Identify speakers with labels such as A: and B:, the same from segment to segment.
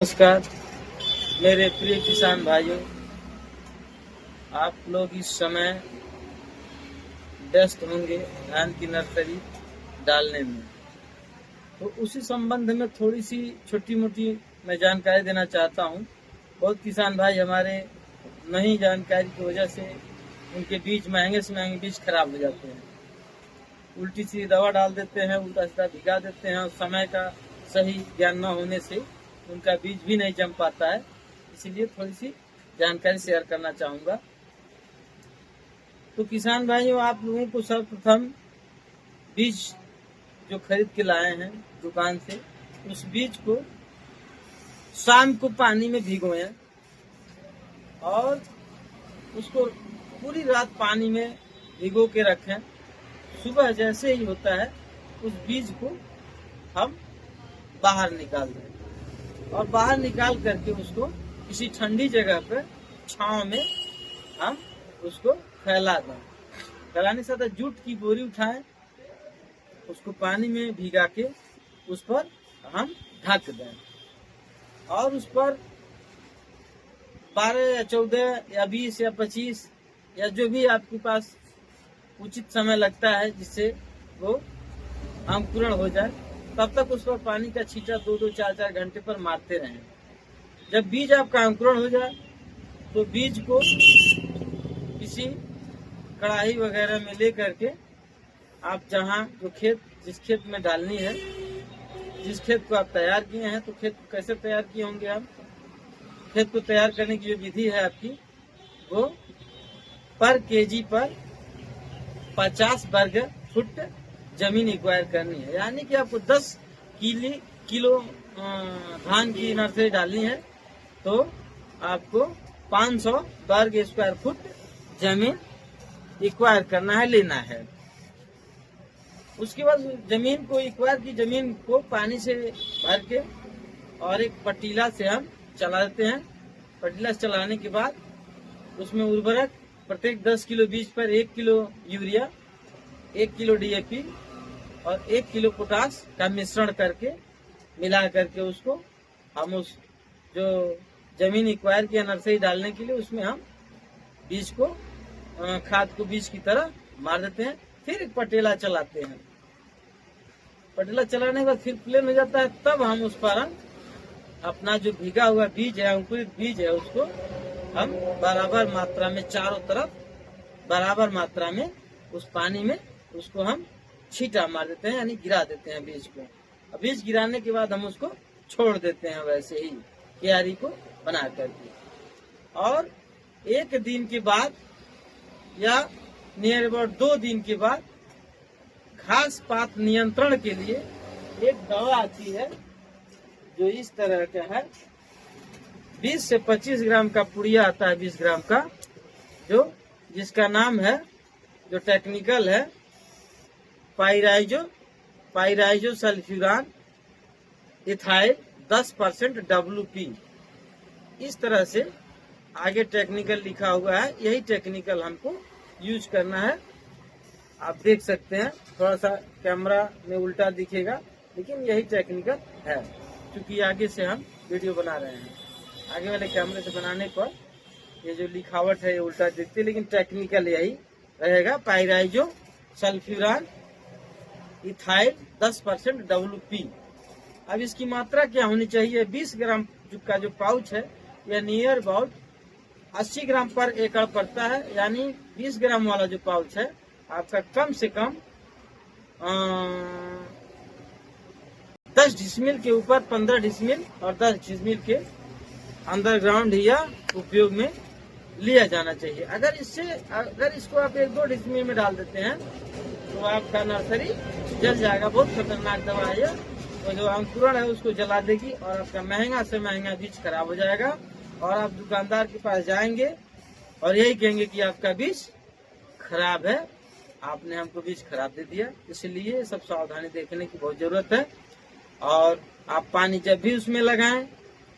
A: नमस्कार मेरे प्रिय किसान भाइयों, आप लोग इस समय व्यस्त होंगे धान की नर्सरी डालने में। तो उसी संबंध में थोड़ी सी छोटी मोटी मैं जानकारी देना चाहता हूँ। बहुत किसान भाई हमारे नहीं जानकारी की वजह से उनके बीज महंगे से महंगे बीज खराब हो जाते हैं, उल्टी सी दवा डाल देते हैं, उल्टा सीधा भिगा देते हैं और समय का सही ज्ञान न होने से उनका बीज भी नहीं जम पाता है। इसीलिए थोड़ी सी जानकारी शेयर करना चाहूँगा। तो किसान भाइयों, आप लोगों को सर्वप्रथम बीज जो खरीद के लाए हैं दुकान से, उस बीज को शाम को पानी में भिगोएं और उसको पूरी रात पानी में भिगो के रखें। सुबह जैसे ही होता है उस बीज को हम बाहर निकाल दें और बाहर निकाल करके उसको किसी ठंडी जगह पर छांव में हम उसको फैला दें। फैलाने के साथ जूट की बोरी उठाएं, उसको पानी में भिगा के उस पर हम ढक दें और उस पर 12 या 14 या 20 या 25 या जो भी आपके पास उचित समय लगता है जिससे वो अंकुरण हो जाए, तब तक उस पर पानी का छींटा 2-2, 4-4 घंटे पर मारते रहें। जब बीज आपका अंकुरण हो जाए तो बीज को किसी कढ़ाई वगैरह में ले करके आप जहाँ जो खेत जिस खेत में डालनी है, जिस खेत को आप तैयार किए हैं, तो खेत को कैसे तैयार किए होंगे आप, खेत को तैयार करने की जो विधि है आपकी, वो पर केजी पर 50 वर्ग फुट जमीन एक्वायर करनी है। यानी कि आपको 10 किलो धान की नर्सरी डालनी है तो आपको 500 वर्ग स्क्वायर फुट जमीन एक्वायर करना है, लेना है। उसके बाद जमीन को एक्वायर की जमीन को पानी से भर के और एक पतीला से हम चला देते हैं। पतीला से चलाने के बाद उसमें उर्वरक प्रत्येक 10 किलो बीज पर 1 किलो यूरिया, 1 किलो DAP और 1 किलो पोटास का मिश्रण करके मिला करके उसको हम उस जो जमीन एक्वायर किया नर्सरी डालने के लिए, उसमें हम बीज को खाद को बीज की तरह मार देते हैं। फिर एक पटेला चलाते हैं। पटेला चलाने के बाद फिर प्लेन हो जाता है, तब हम उस पर अपना जो भीगा हुआ बीज है, अंकुरित बीज है, उसको हम बराबर मात्रा में चारों तरफ बराबर मात्रा में उस पानी में उसको हम छींटा मार देते हैं, यानी गिरा देते हैं बीज को। अब बीज गिराने के बाद हम उसको छोड़ देते हैं वैसे ही क्यारी को बना करके। और 1 दिन के बाद या नियर अबाउट 2 दिन के बाद घास पात नियंत्रण के लिए एक दवा आती है जो इस तरह का है। 20 से 25 ग्राम का पुड़िया आता है, 20 ग्राम का, जो जिसका नाम है, जो टेक्निकल है, पाइराइजो सल्फ्यूरान इथाइल 10% WP। इस तरह से आगे टेक्निकल लिखा हुआ है, यही टेक्निकल हमको यूज करना है। आप देख सकते हैं, थोड़ा सा कैमरा में उल्टा दिखेगा, लेकिन यही टेक्निकल है। क्योंकि आगे से हम वीडियो बना रहे हैं, आगे वाले कैमरे से बनाने पर ये जो लिखावट है ये उल्टा दिखती है, लेकिन टेक्निकल यही रहेगा, पाइराइजो सल्फ्यूरान इथाइल 10% WP। अब इसकी मात्रा क्या होनी चाहिए? 20 ग्राम का जो पाउच है यह नियर अबाउट 80 ग्राम पर एकड़ पड़ता है। यानी 20 ग्राम वाला जो पाउच है आपका कम से कम 10 डिसमिल के ऊपर 15 डिसमिल और 10 डिसमिल के अंडरग्राउंड या उपयोग में लिया जाना चाहिए। अगर इसको आप 1-2 डिसमिल में डाल देते हैं तो आपका नर्सरी जल जाएगा। बहुत खतरनाक दवा है यह, तो जो अंकुरण है उसको जला देगी और आपका महंगा से महंगा बीज खराब हो जाएगा। और आप दुकानदार के पास जाएंगे और यही कहेंगे कि आपका बीज खराब है, आपने हमको बीज खराब दे दिया। इसलिए सब सावधानी देखने की बहुत जरूरत है। और आप पानी जब भी उसमें लगाएं,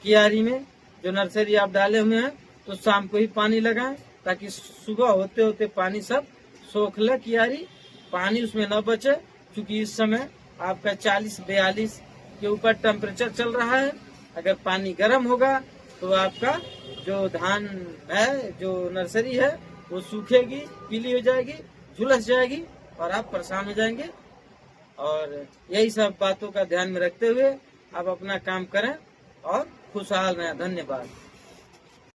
A: क्यारी में जो नर्सरी आप डाले हुए हैं, तो शाम को ही पानी लगाएं, ताकि सुबह होते होते पानी सब सोख ले क्यारी, पानी उसमें न बचे। क्योंकि इस समय आपका 40-42 के ऊपर टेम्परेचर चल रहा है। अगर पानी गर्म होगा तो आपका जो धान है, जो नर्सरी है, वो सूखेगी, पीली हो जाएगी, झुलस जाएगी और आप परेशान हो जाएंगे। और यही सब बातों का ध्यान में रखते हुए आप अपना काम करें और खुशहाल रहें। धन्यवाद।